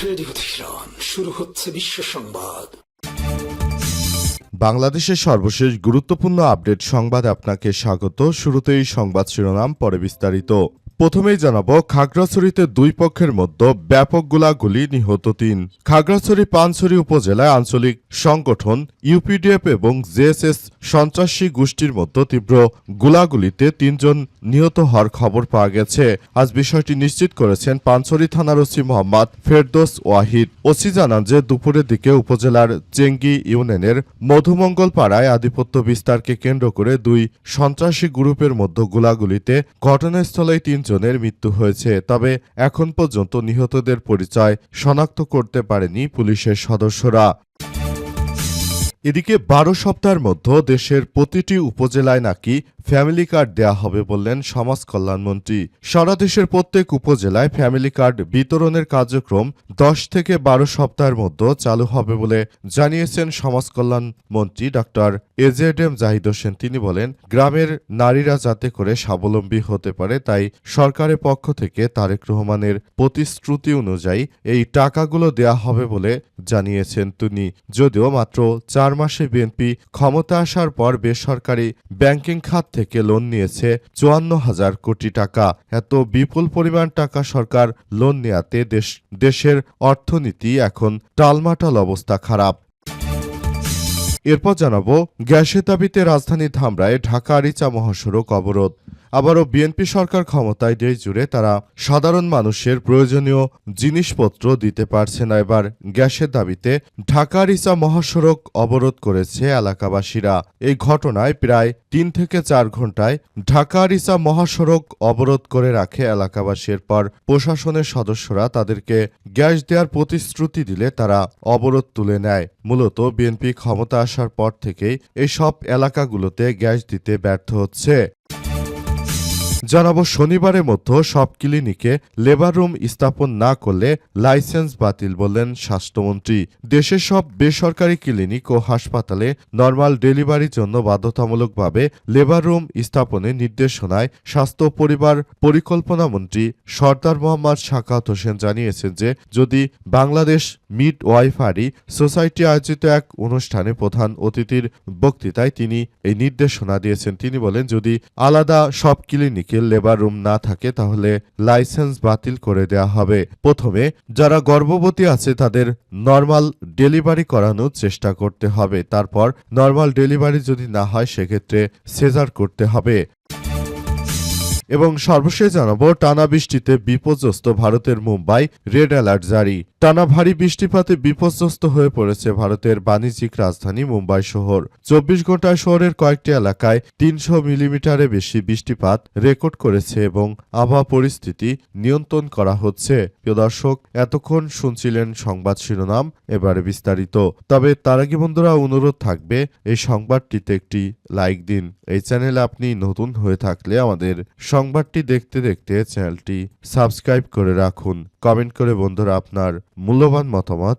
Radio Tehran, শুরু হচ্ছে বিশ্ব সংবাদ। বাংলাদেশের সর্বশেষ গুরুত্বপূর্ণ আপডেট সংবাদে আপনাকে স্বাগত। শুরুতেই সংবাদ শিরোনাম, পরে বিস্তারিত। প্রথমেই জানাবো, খাগড়াছড়িতে দুই পক্ষের মধ্যে ব্যাপক গোলাগুলি, নিহত ৩। খাগড়াছড়ি পানছড়ি উপজেলায় আঞ্চলিক সংগঠন ইউপিডিএফ এবং জেএসএস সন্ত্রাসী গোষ্ঠীর মধ্যে তীব্র গোলাগুলিতে ৩ জন নিহত হওয়ার খবর পাওয়া গেছে। আজ বিষয়টি নিশ্চিত করেছেন পানছড়ি থানার ওসি মোহাম্মদ ফেরদৌস ওয়াহিদ। ওসি জানান যে দুপুরের দিকে উপজেলার চেঙ্গি ইউনিয়নের মধুমঙ্গল পাড়ায় আধিপত্য বিস্তারকে কেন্দ্র করে দুই সন্ত্রাসী গ্রুপের মধ্যে গোলাগুলিতে ঘটনাস্থলেই ৩ জনের মৃত্যু হয়েছে। তবে এখন পর্যন্ত নিহতদের পরিচয় শনাক্ত করতে পারেনি পুলিশের সদস্যরা। এদিকে ১২ সপ্তাহের মধ্যে দেশের প্রতিটি উপজেলায় নাকি ফ্যামিলি কার্ড দেয়া হবে বললেন সমাজ কল্যাণমন্ত্রী। সারা দেশের প্রত্যেক উপজেলায় ফ্যামিলি কার্ড বিতরণের কার্যক্রম ১০ থেকে ১২ সপ্তাহের মধ্যে চালু হবে বলে জানিয়েছেন সমাজ কল্যাণ মন্ত্রী ডক্টর এজেডএম জাহিদ হোসেন। তিনি বলেন, গ্রামের নারীরা যাতে করে স্বাবলম্বী হতে পারে তাই সরকারের পক্ষ থেকে তারেক রহমানের প্রতিশ্রুতি অনুযায়ী এই টাকাগুলো দেয়া হবে বলে জানিয়েছেন তিনি। যদিও মাত্র ৪ মাসে বিএনপি ক্ষমতা আসার পর বেসরকারি ব্যাংকিং খাত থেকে লোন নিয়েছে ৫৪,০০০ কোটি টাকা। এত বিপুল পরিমাণ টাকা সরকার লোন নেয়াতে দেশের অর্থনীতি এখন টালমাটাল, অবস্থা খারাপ। এরপর জানাবো, গ্যাসের দাবিতে রাজধানী ধামরায় ঢাকা আরিচা মহাসড়ক অবরোধ। আবারও বিএনপি সরকার ক্ষমতায় দেশ জুড়ে তারা সাধারণ মানুষের প্রয়োজনীয় জিনিসপত্র দিতে পারছে না। এবার গ্যাসের দাবিতে ঢাকা আরিচা মহাসড়ক অবরোধ করেছে এলাকাবাসীরা। এই ঘটনায় প্রায় ৩ থেকে ৪ ঘণ্টায় ঢাকা আরিচা মহাসড়ক অবরোধ করে রাখে এলাকাবাসী। এরপর প্রশাসনের সদস্যরা তাদেরকে গ্যাস দেওয়ার প্রতিশ্রুতি দিলে তারা অবরোধ তুলে নেয়। মূলত বিএনপি ক্ষমতা আসার পর থেকেই এই সব এলাকাগুলোতে গ্যাস দিতে ব্যর্থ হচ্ছে। জানাবো, শনিবারের মধ্যে সব ক্লিনিকে লেবার রুম স্থাপন না করলে লাইসেন্স বাতিল বললেন স্বাস্থ্যমন্ত্রী। দেশের সব বেসরকারি ক্লিনিক ও হাসপাতালে নরমাল ডেলিভারির জন্য বাধ্যতামূলকভাবে লেবার রুম স্থাপনের নির্দেশনায় স্বাস্থ্য পরিবার পরিকল্পনা মন্ত্রী সরদার মোহাম্মদ সাখাওয়াত হোসেন জানিয়েছেন যে যদি বাংলাদেশ মিড ওয়াইফারি সোসাইটি আয়োজিত এক অনুষ্ঠানে প্রধান অতিথির বক্তৃতায় তিনি এই নির্দেশনা দিয়েছেন। তিনি বলেন, যদি আলাদা সব ক্লিনিকে লেবার রুম না থাকে তাহলে লাইসেন্স বাতিল করে দেয়া হবে। প্রথমে যারা গর্ভবতী আছে তাদের নরমাল ডেলিভারি করানোর চেষ্টা করতে হবে। তারপর নরমাল ডেলিভারি যদি না হয় সেক্ষেত্রে সিজার করতে হবে। এবং সর্বশেষ জানাবো, টানা বৃষ্টিতে বিপর্যস্ত ভারতের মুম্বাই, রেড অ্যালার্ট জারি। টানা ভারী বৃষ্টিপাতে বিপর্যস্ত হয়ে পড়েছে ভারতের বাণিজ্যিক রাজধানী মুম্বাই শহর। ২৪ ঘণ্টায় শহরের কয়েকটি এলাকায় ৩০০ মিলিমিটারের বেশি বৃষ্টিপাত রেকর্ড করেছে এবং আবহাওয়া পরিস্থিতি নিয়ন্ত্রণ করা হচ্ছে। প্রিয় দর্শক, এতক্ষণ শুনছিলেন সংবাদ শিরোনাম, এবারে বিস্তারিত। তবে তার আগে বন্ধুরা অনুরোধ থাকবে, এই সংবাদটিতে একটি লাইক দিন। এই চ্যানেলে আপনি নতুন হয়ে থাকলে আমাদের সংবাদটি দেখতে দেখতে চ্যানেলটি সাবস্ক্রাইব করে রাখুন। কমেন্ট করে বন্ধুরা আপনার মূল্যবান মতামত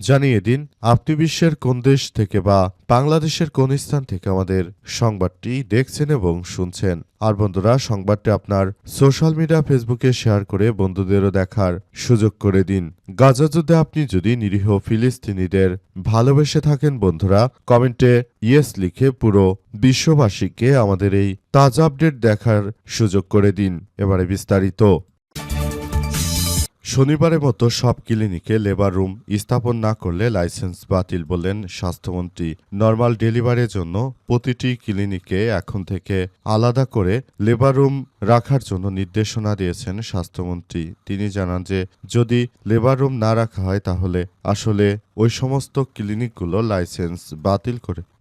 জানিয়ে দিন আপনি বিশ্বের কোন দেশ থেকে বা বাংলাদেশের কোন স্থান থেকে আমাদের সংবাদটি দেখছেন এবং শুনছেন। আর বন্ধুরা, সংবাদটি আপনার সোশ্যাল মিডিয়া ফেসবুকে শেয়ার করে বন্ধুদেরও দেখার সুযোগ করে দিন। গাজা যুদ্ধে আপনি যদি নিরীহ ফিলিস্তিনিদের ভালোবেসে থাকেন বন্ধুরা, কমেন্টে ইয়েস লিখে পুরো বিশ্ববাসীকে আমাদের এই তাজা আপডেট দেখার সুযোগ করে দিন। এবারে বিস্তারিত। শনিবারের মতো সব ক্লিনিকে লেবার রুম স্থাপন না করলে লাইসেন্স বাতিল বললেন স্বাস্থ্যমন্ত্রী। নরমাল ডেলিভারির জন্য প্রতিটি ক্লিনিকে এখন থেকে আলাদা করে লেবার রুম রাখার জন্য নির্দেশনা দিয়েছেন স্বাস্থ্যমন্ত্রী। তিনি জানান যে যদি লেবার রুম না রাখা হয় তাহলে আসলে ওই সমস্ত ক্লিনিকগুলো লাইসেন্স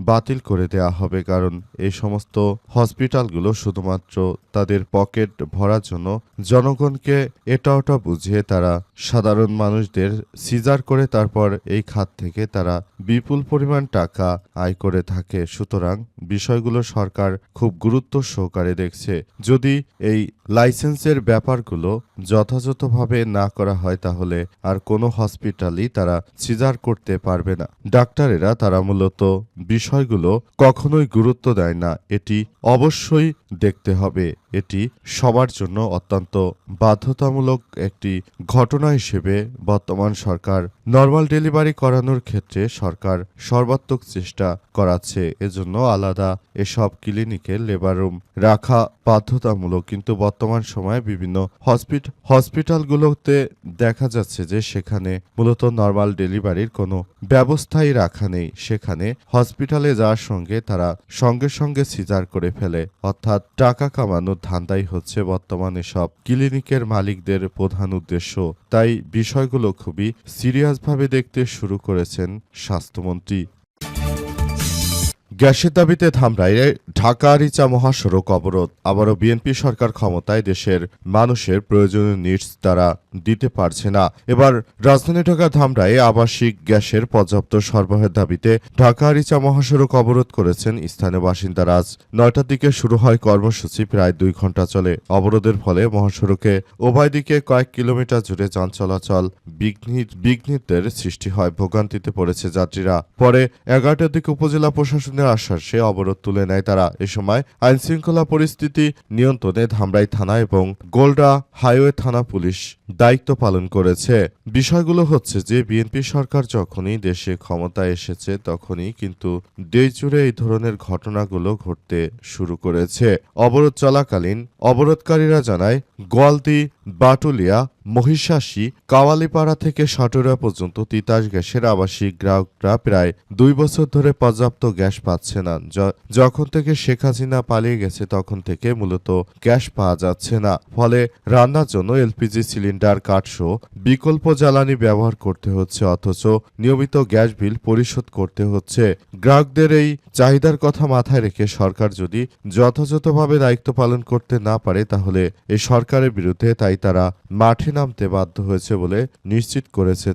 বাতিল করে দেয়া হবে। কারণ এই সমস্ত হসপিটালগুলো শুধুমাত্র তাদের পকেট ভরার জন্য জনগণকে এটা ওটা বুঝিয়ে তারা সাধারণ মানুষদের সিজার করে তারপর এই খাত থেকে তারা বিপুল পরিমাণ টাকা আয় করে থাকে। সুতরাং বিষয়গুলো সরকার খুব গুরুত্ব সহকারে দেখছে। যদি এই লাইসেন্সের ব্যাপারগুলো যথাযথভাবে না করা হয় তাহলে আর কোনো হসপিটালই তারা সিজার করতে পারবে না। ডাক্তারেরা তারা মূলত বিষয়গুলো কখনোই গুরুত্ব দেয় না, এটি অবশ্যই দেখতে হবে। এটি সবার জন্য অত্যন্ত বাধ্যতামূলক একটি ঘটনা হিসেবে বর্তমান সরকার নরমাল ডেলিভারি করানোর ক্ষেত্রে সরকার সর্বাত্মক চেষ্টা করাচ্ছে। এজন্য আলাদা এসব ক্লিনিকে লেবার রুম রাখা বাধ্যতামূলক। কিন্তু বর্তমান সময়ে বিভিন্ন হসপিটালগুলোতে দেখা যাচ্ছে যে সেখানে মূলত নরমাল ডেলিভারির কোনো ব্যবস্থাই রাখা নেই। সেখানে হসপিটালে যাওয়ার সঙ্গে তারা সঙ্গে সঙ্গে সিজার করে ফেলে, অর্থাৎ টাকা কামানোর ধান্দাই হচ্ছে বর্তমানে সব ক্লিনিকের মালিকদের প্রধান উদ্দেশ্য। তাই বিষয়গুলো খুবই সিরিয়াসভাবে দেখতে শুরু করেছেন স্বাস্থ্যমন্ত্রী। গ্যাসের দাবিতে ধামরাইয়ে ঢাকা-আরিচা মহাসড়ক অবরোধ। আবারও বিএনপি সরকার ক্ষমতায় দেশের মানুষের প্রয়োজনীয় নিডস তারা দিতে পারছে না। এবার রাজধানী ঢাকা ধামরাইয়ে আবাসিক গ্যাসের পর্যাপ্ত সরবরাহের দাবিতে ঢাকা-আরিচা মহাসড়ক অবরোধ করেছেন স্থানীয় বাসিন্দারা। আজ ৯টার দিকে শুরু হয় কর্মসূচি, প্রায় ২ ঘণ্টা চলে। অবরোধের ফলে মহাসড়কে উভয় দিকে কয়েক কিলোমিটার জুড়ে যান চলাচল বিঘ্নিতের সৃষ্টি হয়। ভোগান্তিতে পড়েছে যাত্রীরা। পরে ১১টার দিকে উপজেলা প্রশাসনের আশ্বাসে অবরোধ তুলে নেয় তারা। এ সময় আইনশৃঙ্খলা পরিস্থিতি নিয়ন্ত্রণে ধামরাই থানা এবং গোলডা হাইওয়ে থানা পুলিশ দায়িত্ব পালন করেছে। বিষয়গুলো হচ্ছে যে বিএনপি সরকার যখনই দেশে ক্ষমতায় এসেছে তখনই কিন্তু দেশজুড়ে এই ধরনের ঘটনাগুলো ঘটতে শুরু করেছে। অবরোধ চলাকালীন অবরোধকারীরা জানায় গোয়ালদি, বাটুলিয়া, মহিষাসী, কাওয়ালিপাড়া থেকে সাটুরা পর্যন্ত তিতাস গ্যাসের আবাসিক গ্রাহকরা প্রায় ২ বছর ধরে পর্যাপ্ত গ্যাস পাচ্ছে না। যখন থেকে শেখ হাসিনা পালিয়ে গেছে তখন থেকে মূলত গ্যাস পাওয়া যাচ্ছে না। ফলে রান্নার জন্য এলপিজি সিলিন্ডার, কাঠসহ বিকল্প জ্বালানি ব্যবহার করতে হচ্ছে, অথচ নিয়মিত গ্যাস বিল পরিশোধ করতে হচ্ছে। গ্রাহকদের এই চাহিদার কথা মাথায় রেখে সরকার যদি যথাযথভাবে দায়িত্ব পালন করতে না পারে তাহলে এই সরকারের বিরুদ্ধে তাই তারা মাঠে নামতে বাধ্য হয়েছে বলে নিশ্চিত করেছে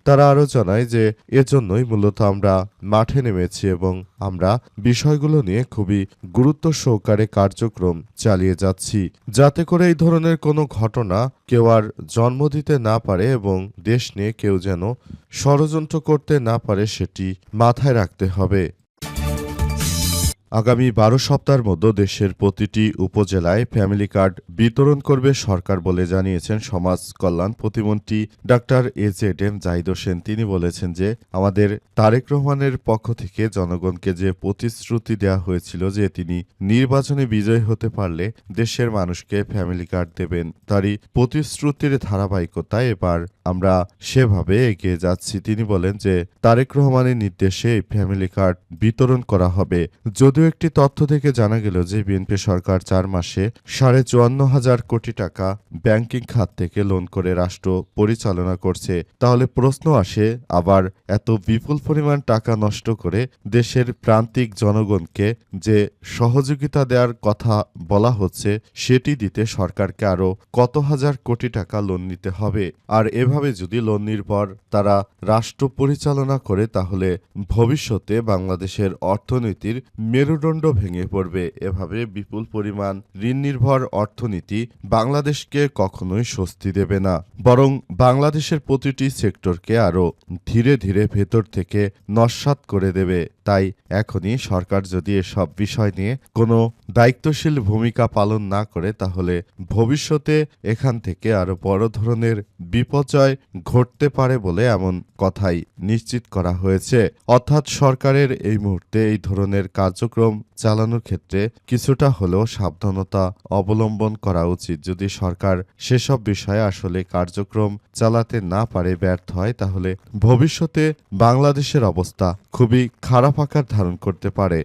তারা আরও জানায় যে এজন্যই মূলত আমরা মাঠে নেমেছি এবং আমরা বিষয়গুলো নিয়ে খুবই গুরুত্ব সহকারে কার্যক্রম চালিয়ে যাচ্ছি, যাতে করে এই ধরনের কোনো ঘটনা কেউ আর জন্ম দিতে না পারে এবং দেশ নিয়ে কেউ যেন ষড়যন্ত্র করতে না পারে সেটি মাথায় রাখতে হবে। আগামী ১২ সপ্তাহের মধ্যে দেশের প্রতিটি উপজেলায় ফ্যামিলি কার্ড বিতরণ করবে সরকার বলে জানিয়েছেন সমাজ কল্যাণ প্রতিমন্ত্রী ডাক্তার এজেডএম জাহিদ হোসেন। তিনি বলেছেন যে আমাদের তারেক রহমানের পক্ষ থেকে জনগণকে যে প্রতিশ্রুতি দেওয়া হয়েছিল যে তিনি নির্বাচনে বিজয়ী হতে পারলে দেশের মানুষকে ফ্যামিলি কার্ড দেবেন, তারই প্রতিশ্রুতির ধারাবাহিকতায় এবার আমরা সেভাবে এগিয়ে যাচ্ছি। তিনি বলেন যে তারেক রহমানের নির্দেশে এই ফ্যামিলি কার্ড বিতরণ করা হবে। যদিও একটি তথ্য থেকে জানা গেল যে বিএনপি সরকার ৪ মাসে ৫৪,০০০ কোটি টাকা ব্যাংকিং খাত থেকে লোন করে রাষ্ট্র পরিচালনা করছে। তাহলে প্রশ্ন আসে, আবার এত বিপুল পরিমাণ টাকা নষ্ট করে দেশের প্রান্তিক জনগণকে যে সহযোগিতা দেওয়ার কথা বলা হচ্ছে সেটি দিতে সরকারকে আরও কত হাজার কোটি টাকা লোন নিতে হবে। আর এভাবে যদি লোন নির্ভর তারা রাষ্ট্র পরিচালনা করে তাহলে ভবিষ্যতে বাংলাদেশের অর্থনীতির মেরুদণ্ড ভেঙে পড়বে। এভাবে বিপুল পরিমাণ ঋণ নির্ভর অর্থনীতি বাংলাদেশকে কখনোই স্বস্তি দেবে না, বরং বাংলাদেশের প্রতিটি সেক্টরকে আরও ধীরে ধীরে ভেতর থেকে নস্যাৎ করে দেবে। তাই এখনই সরকার যদি এসব বিষয় নিয়ে কোনো দায়িত্বশীল ভূমিকা পালন না করে তাহলে ভবিষ্যতে এখান থেকে আরো বড় ধরনের বিপর্যয় ঘটতে পারে বলে এমন কথাই নিশ্চিত করা হয়েছে। অর্থাৎ সরকারের এই মুহূর্তে এই ধরনের কার্যক্রম চালানোর ক্ষেত্রে কিছুটা হলেও সাবধানতা অবলম্বন করা উচিত। যদি সরকার সেসব বিষয়ে আসলে কার্যক্রম চালাতে না পারে, ব্যর্থ হয়, তাহলে ভবিষ্যতে বাংলাদেশের অবস্থা খুবই খারাপ আকার ধারণ করতে পারে।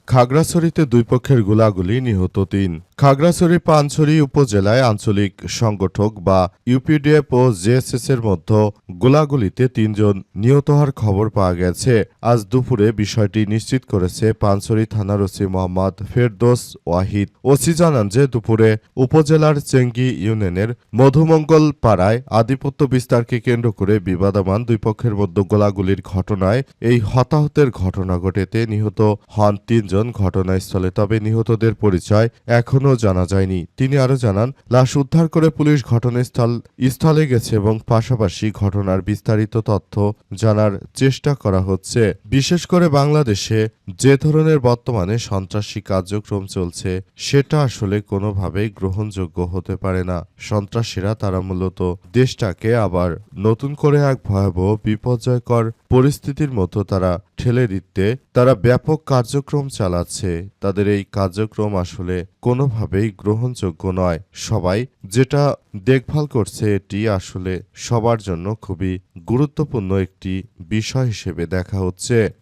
খাগড়াছড়িতে দুই পক্ষের গোলাগুলি, নিহত ৩। খাগড়াছড়ি পানছড়ি উপজেলায় আঞ্চলিক সংগঠক বা ইউপিডিএফ ও জেএসএস এর মধ্যে গোলাগুলিতে ৩ জন নিহত হওয়ার খবর পাওয়া গেছে। আজ দুপুরে বিষয়টি নিশ্চিত করেছে পানছড়ি থানার ওসি মোহাম্মদ ফেরদৌস ওয়াহিদ। ওসি জানান যে দুপুরে উপজেলার চেঙ্গি ইউনিয়নের মধুমঙ্গল পাড়ায় আধিপত্য বিস্তারকে কেন্দ্র করে বিবাদমান দুই পক্ষের মধ্যে গোলাগুলির ঘটনায় এই হতাহতের ঘটনা ঘটেতে নিহত হন ৩ জন। ছিলেন ঘটনাস্থলে, তবে নিহতদের পরিচয় এখনও জানা যায়নি। তিনি আরও জানান, লাশ উদ্ধার করে পুলিশ ঘটনাস্থলে গেছে এবং পাশাপাশি ঘটনার বিস্তারিত তথ্য জানার চেষ্টা করা হচ্ছে। বিশেষ করে বাংলাদেশে যে ধরনের বর্তমানে সন্ত্রাসী কার্যক্রম চলছে সেটা আসলে কোনোভাবেই গ্রহণযোগ্য হতে পারে না। সন্ত্রাসীরা তারা মূলত দেশটাকে আবার নতুন করে এক ভয়াবহ বিপর্যয়কর পরিস্থিতির মতো তারা ঠেলে দিতে তারা ব্যাপক কার্যক্রম চালাচ্ছে। তাদের এই কার্যক্রম আসলে কোনোভাবেই গ্রহণযোগ্য নয়। সবাই যেটা দেখভাল করছে এটি আসলে সবার জন্য খুবই গুরুত্বপূর্ণ একটি বিষয় হিসেবে দেখা হচ্ছে।